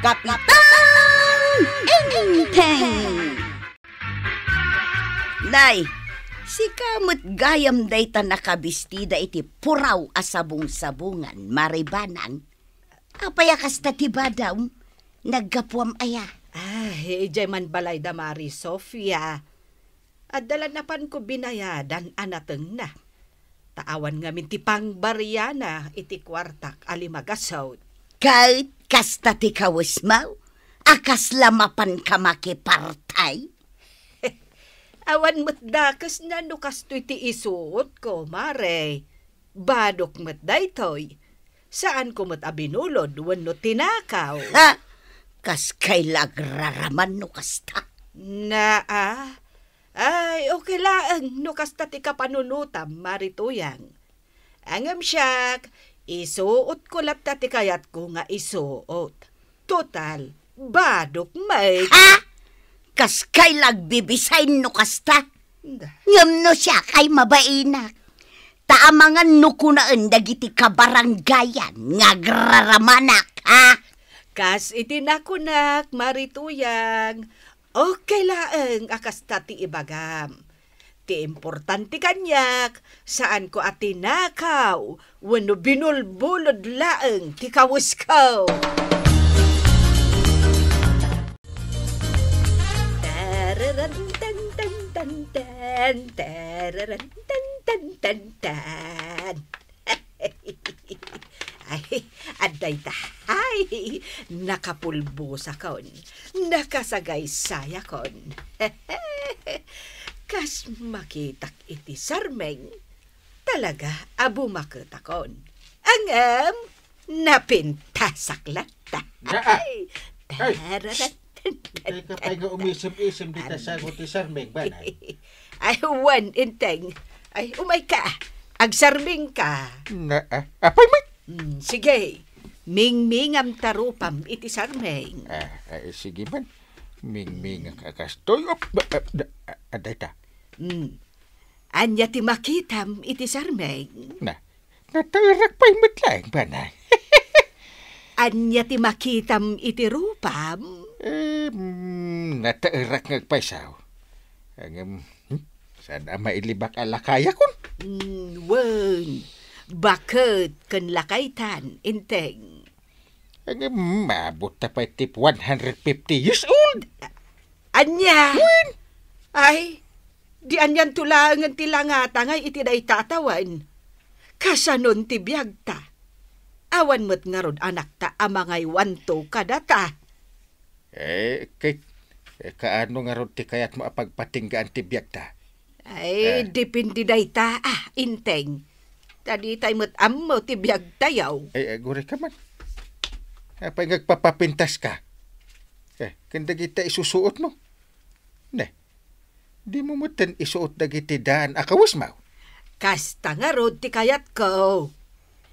Kapitan Inteng! Nay, si kamot gayam dayta nakabistida iti puraw asabong-sabungan, maribanan. Apaya kasta tiba daw, naggapuam aya. Ijay man balay da Mari Sofia. At dalanapan ko binayadan anateng na. Taawan nga minti pang baryana iti kwartak alimagasaw. Kahit kasta ti kawasmaw, akas lamapan ka makipartay. Awan mo't dakas na nukas to'y ti isuot ko, Mare. Badok mo't daytoy. Saan ko mo't abinulod, wano tinakaw. Ha? Kas kay lagraraman no kasta. Ay, okay lang, nukas ta ti kapanunutam, Marituyang. Angam siyak, isuot ko lap ta ti kayat ko nga isuot. Total, badok may... Ha? Kas kay lagbibisayn no kasta. Ngam no siya kay mabainak. Taamangan no kunaan dagiti kabaranggayan ngagraramanak, ha? Kas itinakunak, Marituyang. Okay laeng akas tati ibagam. Ti importante kanyak, saan ko atinakaw, wano binulbulod laeng ti kawiskaw. Ay, aday tahay, nakapulbusa kon, nakasagay saya kon. Kas makitak iti sarmeng, talaga abo makita kon. Angam, napintasak lata. Ay! Ay, kapay nga umisim-isim dito sa ti sarmeng ba na? Ay, wan, inteng. Ay, umay ka. Agsarming ka. Apay may? Sige, mingmingam tarupam iti sarmeng. Sige man. Mingming ang kakastoy. Aday ta. Anya ti makitam iti sarmeng. Natarak pa'y matlaing ba na? Anya ti makitam iti rupam. Natairak ngagpaisaw. Sana mailibak alakaya kun? Wen, bakit kan lakaitan, inteng? Mabot na pa tip 150 years old. Anya? Wen? Ay, di anyan tulangan tilangata nga iti day tatawan. Kasanon ti biyagta. Awan mo't nga rod anak ta amangay wanto kadata. Kaano nga rod ti kayat mo apagpatinggaan ti biyagta? Ay, dipindi day ta, inteng. Tadi tayo mo't ammo ti biyagta yaw. Guri ka man. Apay ngagpapapintas ka. Kanda kita isusuot mo. Di mo mutan isuot na giti daan akawas mo. Kasta nga rod ti kayat ko.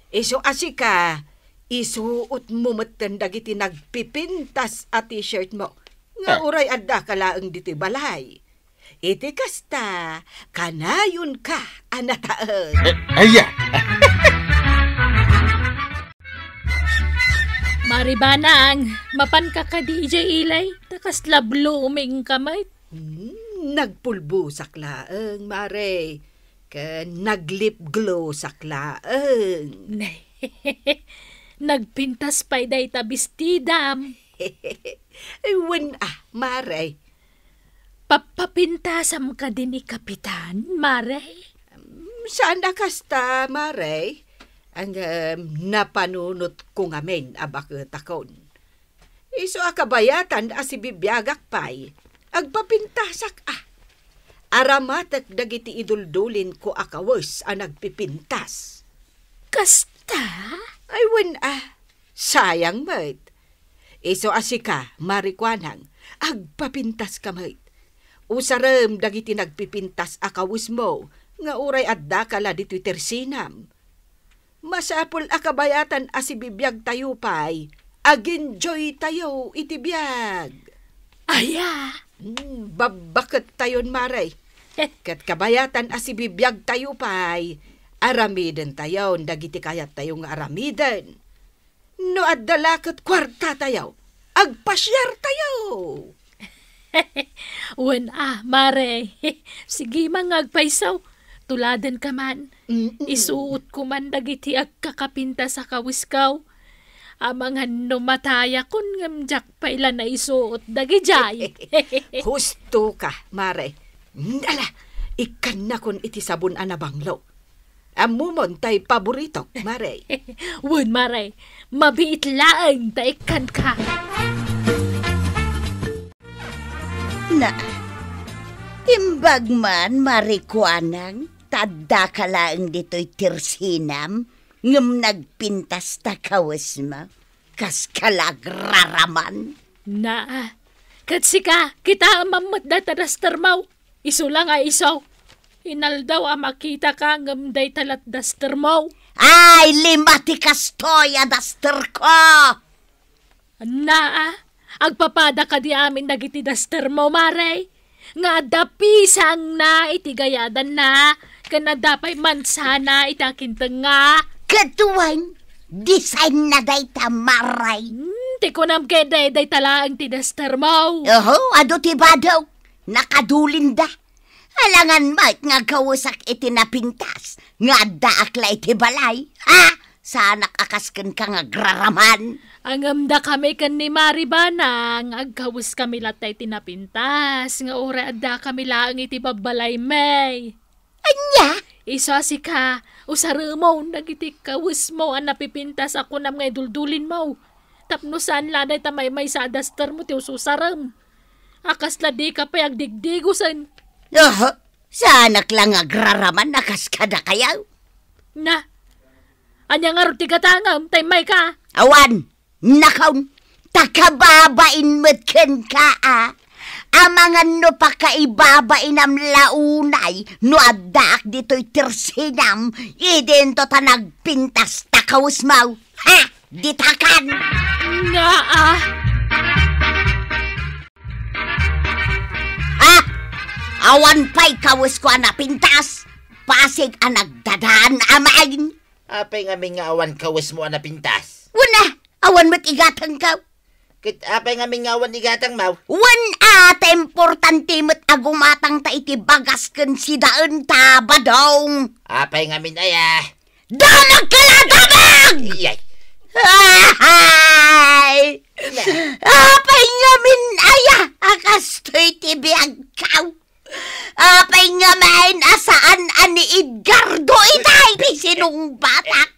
Iso asika, isuot mo mutan dagiti nagpipintas a t-shirt mo. Nga uray adda kalaang diti balay. Iti kasta, kanayon ka, anataan. Aya! Maribanang, mapan ka ka DJ Ilay, takas lablo uming kamay. Nagpulbo saklaang, Mare. Naglip glow saklaang. Nagpintas pa'y day tabistidam. Ewan Mare. Papapintasam ka din ni Kapitan, Mare? Saan na kasta, Mare? Ang napanunot ko ngamen abakatakon. Iso akabayatan asibibiyagak pa'y. Agpapintasak Aramatak dagiti iduldulin ko akawas nagpipintas. Kasta? Ay wen sayang mait. Iso asika, marikwanang, agpapintas ka mait. Usarem dagiti nagpipintas akawis mo, nga uray adda kala dito'y tersinam. Masapol akabayatan asibibiyag tayo pa'y, aginjoy tayo itibiyag. Aya! Babakit tayon, Maray. Kat kabayatan asibibiyag tayo pa'y, aramiden tayo, dagiti kayat tayo nga aramiden. No adda lakot kwarta tayo, agpasyar tayo. Wan mare. Sige mangagpaisaw. Tuladan ka man. Isuot ko man dagiti agkakapinta sa kawiskaw. Amangan no mataya kun ngamjak paila na isuot dagijay. Husto ka, mare. Nala, ikan na kun iti sabon anabanglo. Amumon tay paborito, mare. Wan mare. Mabiit laang taikan ka. Na, imbag man marikuanang, tadda ka laang dito'y tirsinam, ngam nagpintas ta kawas ma, kas kalagraraman. Na, katsika, kita mamot da tadastar mau. Iso lang ay isaw. Inaldaw makita ka ngam day talat daster mau. Ay, limati kastoya daster ko! Na, agpapada ka di amin dagiti daster mo, mare. Nga dapisang na itigayadan na. Kanadapay man sana itakintang nga. Katuwan, design na day tamaray. Ti ko nam kede day talaang ti daster mo. Oho, ado tiba daw. Nakadulin da. Alangan mat nga kawasak iti napintas. Nga daakla iti balay. Ha? Sana kakasken ka nga graraman. Ang amda kami kan ni Maribanang, agkawis kami latay tinapintas, nga ora adda kami lang iti babalay may. Anya? Iso si ka, usara mo, nagiti kawis mo, ang napipintas ako nam ngay duldulin mo. Tapno saan laday tamay may sa adaster mo, tiyo susaram. Akas la di ka pa agdigdigusan. Oho, sana lang nga graraman nakas kada kayaw. Na, anya nga ruti katangam, tay may ka. Awan, nakaw, takababain metken ka Amangan no pa kaibabain am launay, no adak dito'y tirsinam, idento ta nagpintas takawis mau. Ha? Ditakan! Nga Ha? Awan pa'y kawis ko napintas, pasig ang nagdadaan amain. Apay nga may nga awan kawis mo na pintas. Wala, awan mo't igatang ka. Kit apay nga may nga awan igatang mau. Wan ata importante mo't agumatang ta iti bagas ken si daan ta badong. Apay nga min aya. Damag ka la, damag! Iyay. Ay! Apay nga min aya, akas to'y tibiyag kaw. Apay nga main asaan ani Edgardo itay, pisinong batak.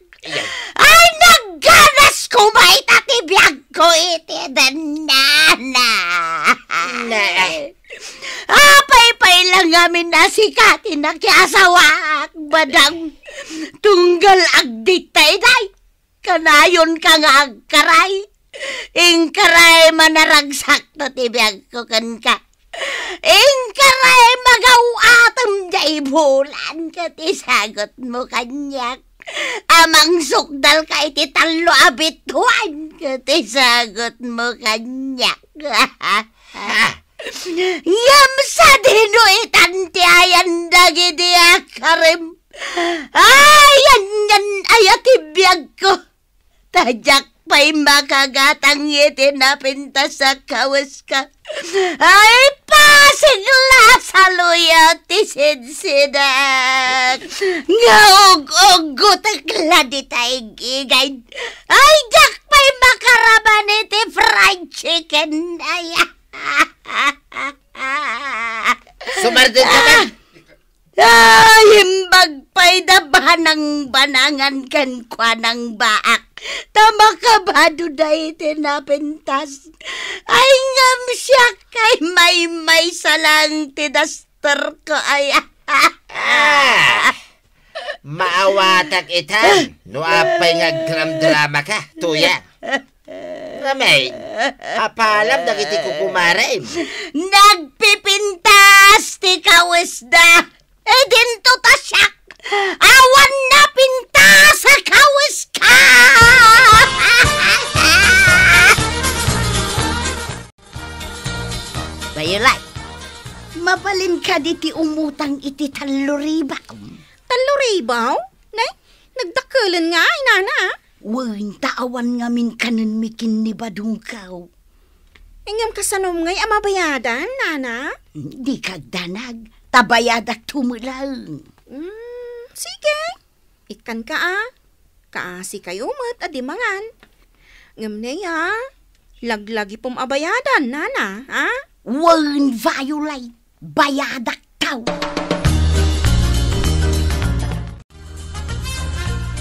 Ay, nagganas ko may tatibiyag ko iti danana. Apay-pay lang ngamin nasikatin na kiasawak, badang tunggal agditay day. Kanayon ka nga agkaray. Ingkaray manaragsak na tibiyag ko kan ka. Ingkaray magawatam jay bulan ka tisagot mo kanyak. Amang sukdal ka iti talo abituan ka tisagot mo kanyak. Yam sa dino itanti ayan dagiti akarim. Ayan yan ayatibiyag ko. Tajak pa'y makagatang iti napinta sa kawas ka. Ay, pasigla sa luya ti sidsidak. Nga og-ogot agla di tayo gigay. Ay, jak pa'y makaraban iti fried chicken. Ay, Sumardin ka ba? ay, himbag pa'y dabahan ng banangan kan kwa ng baak. Tama ka ba duday tinapintas? Ay ngam siya kay may salang tidaster ko ay. Maawatak itan. No apay nga gram-drama ka, tuya. Ramay, apalam dagiti kukumarim. Nagpipintas ti kawis-da. Dinto ta siyak. Awan na pintas sa kawis ka. Bayulay, mabalin ka diti umutang iti taluribaw. Taluribaw? Nay, nagdakalan nga, inana. Wain taawan nga min kanan mikin ni badungkaw. Ingam kasanom ngay amabayadan, nana? Di kagdanag, tabayadak tumulang. Sige. Ikan ka Kaasi kayo mat adimangan. Ngam niya, laglagi pom abayadan, nana, ha? Wan violate, bayadak tao.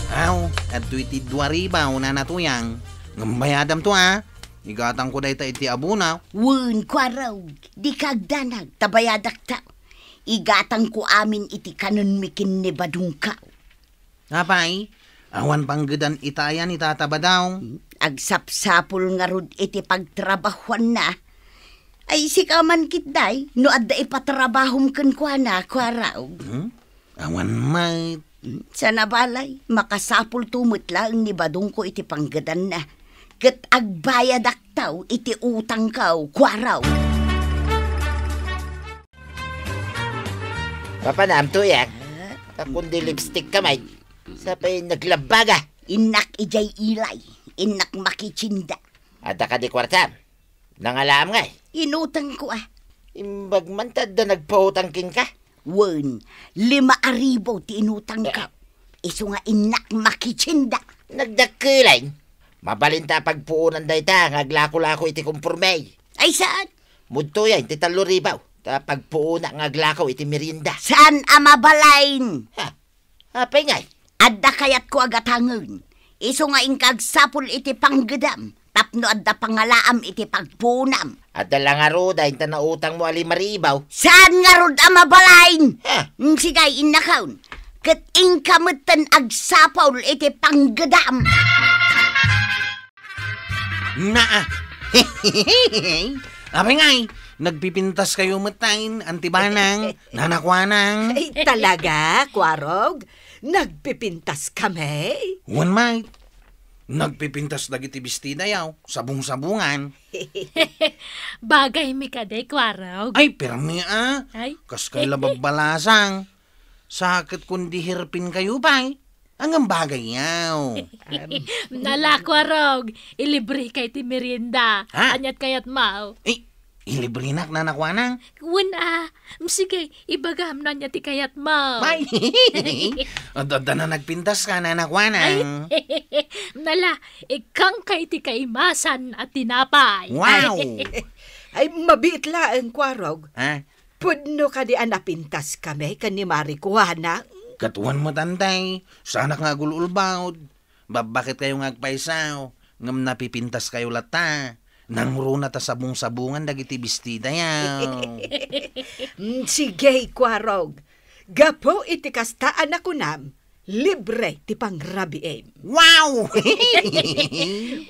Aw, at iti 2,000 na natuyang. Ngambayadam to Igatang ko dahi iti abuna. Wan kwaraw, di kagdanag, tabayadak tao. Igatang ko amin iti kanon mikin ni badungkaw. Apay, awan panggedan itayan itataba daw. Agsapsapul nga rod iti pagtrabahuan na. Ay sikaman kitday, no adda ipatrabahom ken kwa na, kwaraw. Awan may... Sa nabalay, makasapul tumutlang ni badung ko iti panggedan na. Ket agbayadak taw iti utang kaw, kwaraw. Papanam to yak. Kundi lipstick kamay. Sapay naglabaga. Inak ijay ilay, inak makichinda. Ada ka di kwartam. Nangalam nga. Inutang ko Imbag man tad na nagpautang king ka. Wen, 5,000 ti inutang ka. Iso nga inak makichinda. Nagdakilay. Mabalinta pagpuunan day ta. Ngaglako-lako iti kumpurmay. Ay saan? Mudto yan, ti 3,000. Ta pagpuuna ngaglakaw iti merienda. Saan amabalain? Ha? Apay ngay. Adda kayat ko agatangon. Iso nga ingkag sapul iti panggedam. Tapno adda pangalaam iti pagpunam. Ada lang nga ro, dahil ta nautang mo 5,000. Saan nga rod amabalain? Ha? Sigay inakaon. Ket ingkamutan agsapul iti panggedam. Naa! Apay ngay, nagpipintas kayo matain, antibanang, nanakwanang. Ay, talaga, kwarog? Nagpipintas kami? Wan may, nagpipintas dagiti bestida yaw, sabong-sabungan. Bagay mi kaday, kwarog. Ay, permi Ay. Kas kay labagbalasang. Sakit kundi hirpin kayo pa'y. Ang bagay yaw. Nala, kwarog. Ilibre kay ti merienda. Ha? Anyat kayat mau. Ilibrinak na nakwanang. Wen sige, ibagam na niya ti kayat mau. May, adada na nagpintas ka na nakwanang. Nala, ikang kay ti kaimasan at tinapay. Wow! Ay, mabiitla ang kwarog. Ha? Pudno ka di anapintas kami kanimari kuhana. Katuan mo tantay, sana nga gululbawd. Bakit kayo ngagpaisaw? Ngam napipintas kayo lata. Nang runa ta sabong-sabungan dagiti bestida yaw. Sige, kwarog. Gapo iti kastaan ako nam, libre ti pangrabiem. Wow!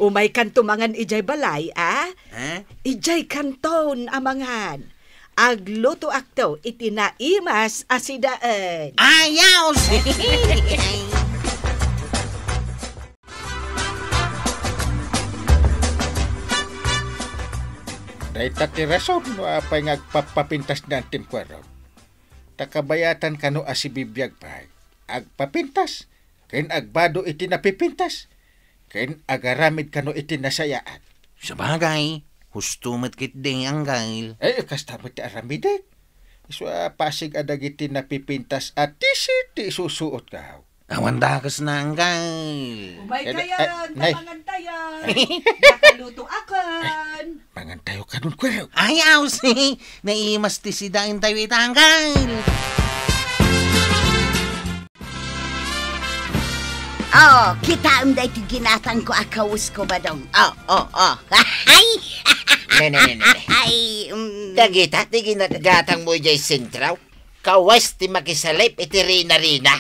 Umay kan tumangan ijay balay, Ha? Ijay kanton amangan. Agluto akto iti naimas asidaan. Ayaw! Dahil tati rason no apay ngagpapapintas na tim kwaraw. Takabayatan ka no asibibiyag pa. Agpapintas. Kain agbado iti napipintas. Kain agaramid ka no iti nasayaan. Sabagay, husto matkit ding ang gail. Kastamat ti aramidek. Iso pasig adagiti napipintas at ti susuot ka. Awan dakas na ang gail. Umay kayan, nay. tamangan tayan. Nakaluto akan. Mangan tayo ka nun kwaraw. Ayaw si, naimas ti sidain tayo itang gail. Oh, kita am day ti ginatang ko akawus ko badong. Oh. Ay! Ne. Ay, Dagita, ti ginagatang mo jay sentraw. Kawas ti makisalip iti rina-rina.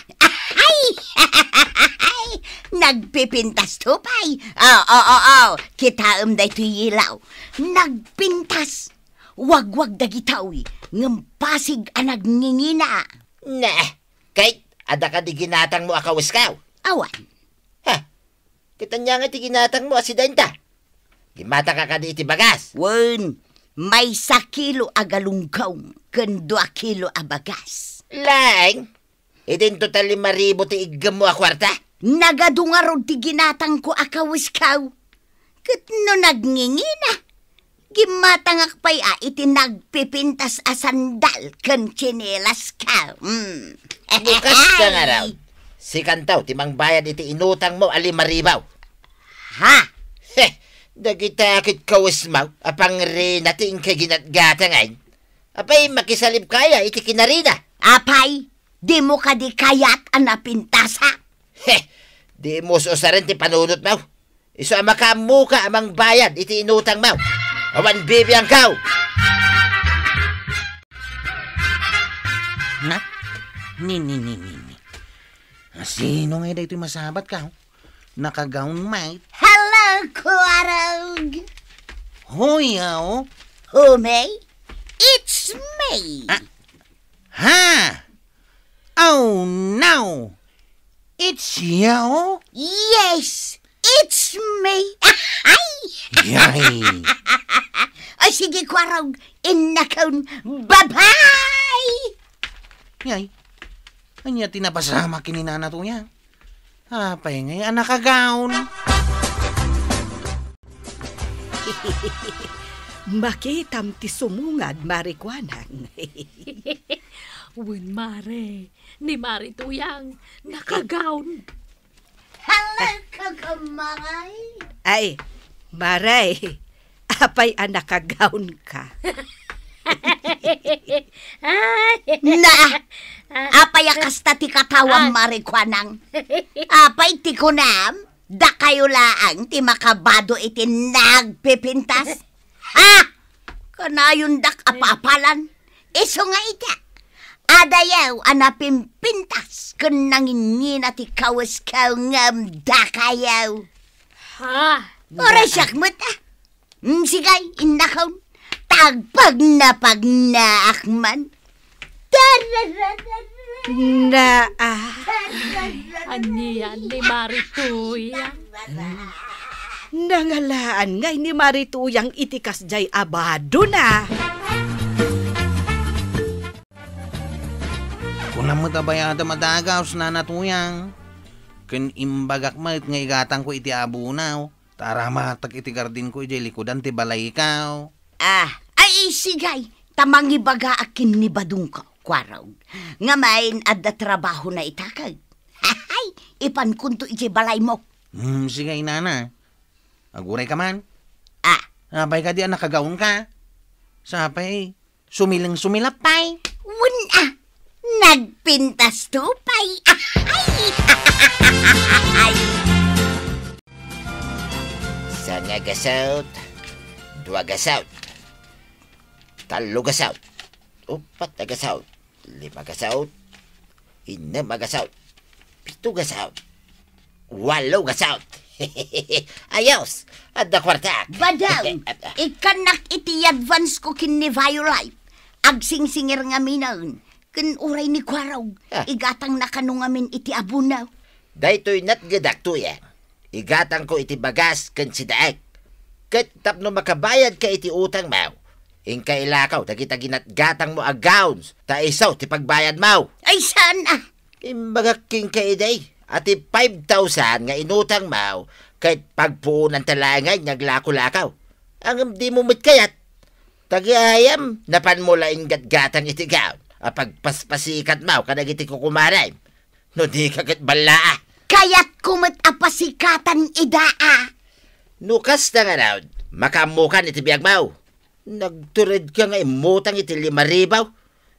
ay! Nagpipintas to pay. Oh. Kita am day ti ilaw. Nagpintas. Wag dagitawi. Ngampasig anag ngingina. Na, kahit ada ka di ginatang mo akawis kaw. Awan. Ha, kita niya nga ti ginatang mo asidenta. Gimata ka di iti bagas. Wen, may 1 kilo agalungkaw, ken 2 kilo abagas. Lang, itin total 5,000 ti igam mo akwarta. Nagadungarod ti ginatang ko akawis kaw. Ket no nagngingina, Gimatangak pa'y iti nagpipintas a sandal kan tsinelas ka. Bukas ka nga raw. Si Kantaw, timang bayad iti inutang mo, alimaribaw. Ha? Dagitakit kawasmaw, apang rina ting kaginatgatangay. Apay makisalib kaya, iti kinarina. Apay, di mo ka di kayat ang napintasa. Di mo susarin ti panunot maw. Iso ang makamuka amang bayad, iti inutang maw. Awan bibiyang kaw. Na? Ni. Sino nga ito'y masabat ka? Nakagaon, mate. Hello, Kwarog. Hoy, oh. Who, me? It's me. Ha? Oh, no. It's you? Yes, it's me. Ay! Yay. Ay, sige, Kwarog. Inakaw. Bye-bye! Yay. Anya tinapasama kininana to niya. Apay ngay, anak agaon. Makitam ti sumungad, marikwanang. Wen mare, ni Mari Tuyang, nakagaon. Hello, kakamay. Ay, Maray, apay anak kagaon ka. Na, apay akasta ti katawang marikwanang. Apay ti kunam, da kayo laang ti makabado iti nagpipintas. Ha? Kanayon dak apapalan. Iso nga ita. Adayaw anapimpintas kun nangingina ti kawas kaw ngam da kayaw. Ha? Orasak mo ta. Sigay, indakaw. Tagpag na pagnaakman. Na, Aniyan ni Mari Tuyang. nangalaan ngay ni Marituyang itikas jay abado na. Kung naman tabayada madagaw sa nanatuyang. Kun imbagak mat nga igatang ko iti abunaw. Tara matag iti gardin ko iti likodan ti balay ikaw. Ay sigay. Tamang ibaga akin ni badung ka, Kwaraw. Ngamain adda trabaho na itakag. Hay, ipan kunto iti balay mo. Sige inana. Aguray ka man. Abay ka di nakagaon ka. Sapay, sumilang-sumilap tay. Wala, nagpintas tupay. Isa nga gasaut, dua gasaut, talo gasaut, upat na gasaut, lima gasaut, inam gasaut, pito gasaut, walo gasaut. Ayos! At the kwarta. Badaw, ikanak iti advance ko kin ni Violife. Agsingsingir nga minaon. Kun uray ni Kwaraw, igatang nakanungamin iti abunaw. Daytoy natgadak to yan. Igatang ko iti bagas kan si daek. Kat tapno makabayad ka iti utang maw. Ingka ilakaw, dagita ginatgatang mo agawns. Ta isaw ti pagbayad maw. Ay sana! Imbagak king ka iday. Ati 5,000 nga inutang maw. Kahit pagpuunan talangay naglako-lakaw. Ang di mo matkayat. Tagayam, napan mo laing gatgatang iti gawn. Pagpaspasikat maw, kadag iti kukumaray. No di kagat balaa. Kaya't kumat apasikatan idaa. Nukas na nga raw, makamukan iti biyag maw. Nagturid ka nga imutang iti 5,000.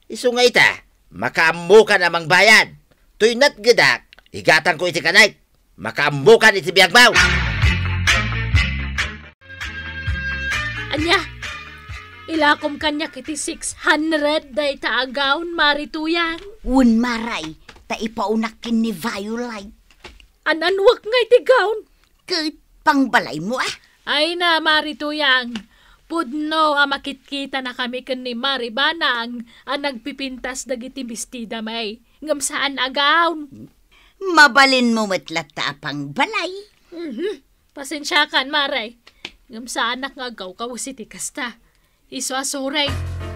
Iso nga ita, makamukan amang bayan. Tuy natgadak, igatang ko iti kanay. Makamukan iti biyag maw. Anya, ilakom kanya kiti 600 day taagawn Marituyang. Un maray, ta ipaunak kin ni Violite. Ananwak nga iti gawn. Kat pangbalay mo Ay na Marituyang, pudno makitkita na kami ken ni Maribanang ang nagpipintas dagiti bestida may. Ngam saan agawn. Mabalin mo matlat ta pang balay. Pasensyakan, Maray. Ngam sa anak nga agaw kawasiti kasta. Iso asuray,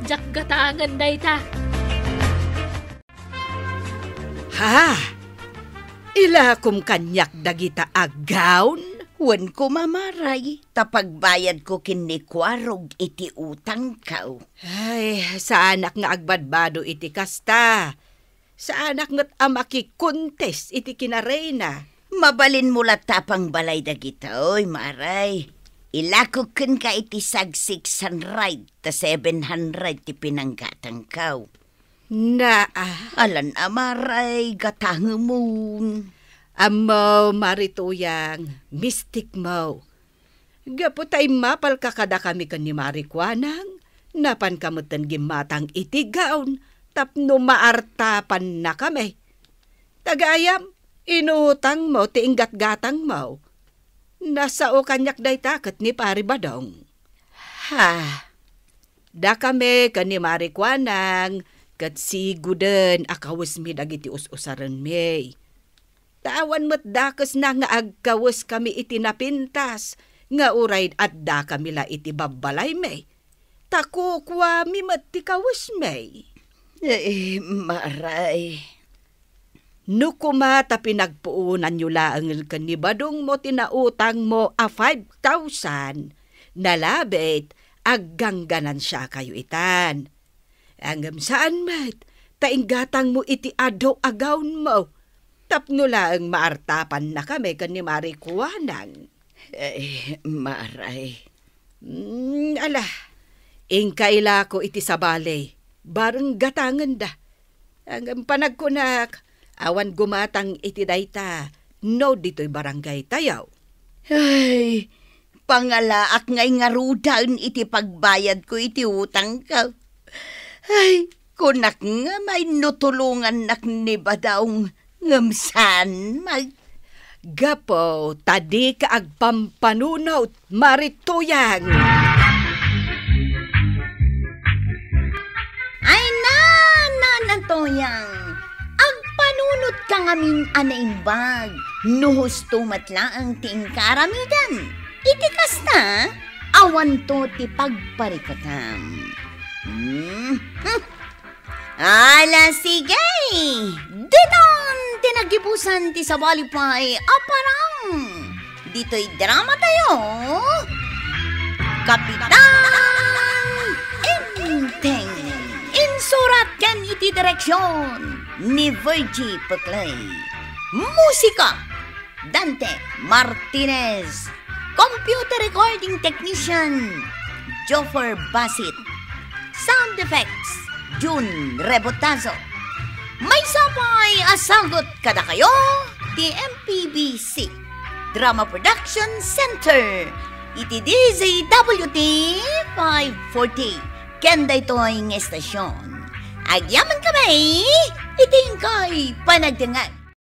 jak gatangan day ta. Ha? Ilakom kanyak dagita agawn? Wan ko mamaray, tapagbayad ko kinikwarog iti utang kao. Ay, sa anak nga agbadbado iti kasta. Sa anak nga't amakikuntes iti kinareyna. Mabalin mo tapang balay dagita, oy maray. Ilakukin ka iti sag 600 ta 700 ti pinanggatang kao. Alan amaray, gatangamon. Amaw, marituyang, mistik mo. Gaputay mapal kakada kami kan ni Marikwanang, napan kamutan gimatang itigaon, tapno maartapan na kami. Tagayam, inutang mo, tiinggat-gatang mo. Nasao kanyak day takat ni Pari Badong. Da kami kan ni Marikwanang, kat siguden akawas mi dagiti us-usaran mi. Tawan mo't dakas na nga agkawas kami iti napintas, nga uray at da kami la iti babalay may. Takukwa mi mat ti kawas may. Maray. Nukuma ta pinagpuunan nyo laang kanibadong mo tinautang mo a 5,000, nalabit aggangganan siya kayo itan. Angam saan mat, tainggatang mo iti ado agawn mo. Tapno laang maartapan na kami kan ni Marikwanang. Maray. Ingkaila ko iti sabali, bareng gatangan da. Ang panagkunak, awan gumatang iti dayta, no dito'y barangay tayaw. Ay, pangalaak ngay ngarudan iti pagbayad ko iti utang ka. Ay, kunak nga may nutulungan nak ni Badaong ngamsan mag... Gapo, tadi ka agpampanunot, marituyang. Ay nanatoyang, agpanunot ka ngamin anaimbag, nuhus tumatlaang ting karamidan. Iti kasta, awan to ti pagparikotam. Ala sige, diton tinagipusan ti sabalipay aparang. Dito'y drama tayo. Kapitan Inteng. Insurat kan iti direksyon ni Virgie Peclay. Musika Dante Martinez. Computer recording technician Joffer Basit. Sound effects June Rebotazo. May sapay asagot kada kayo di MPBC Drama Production Center iti DZWT 540 kenda ito'y estasyon. Agyaman kami iting kay panagdangan.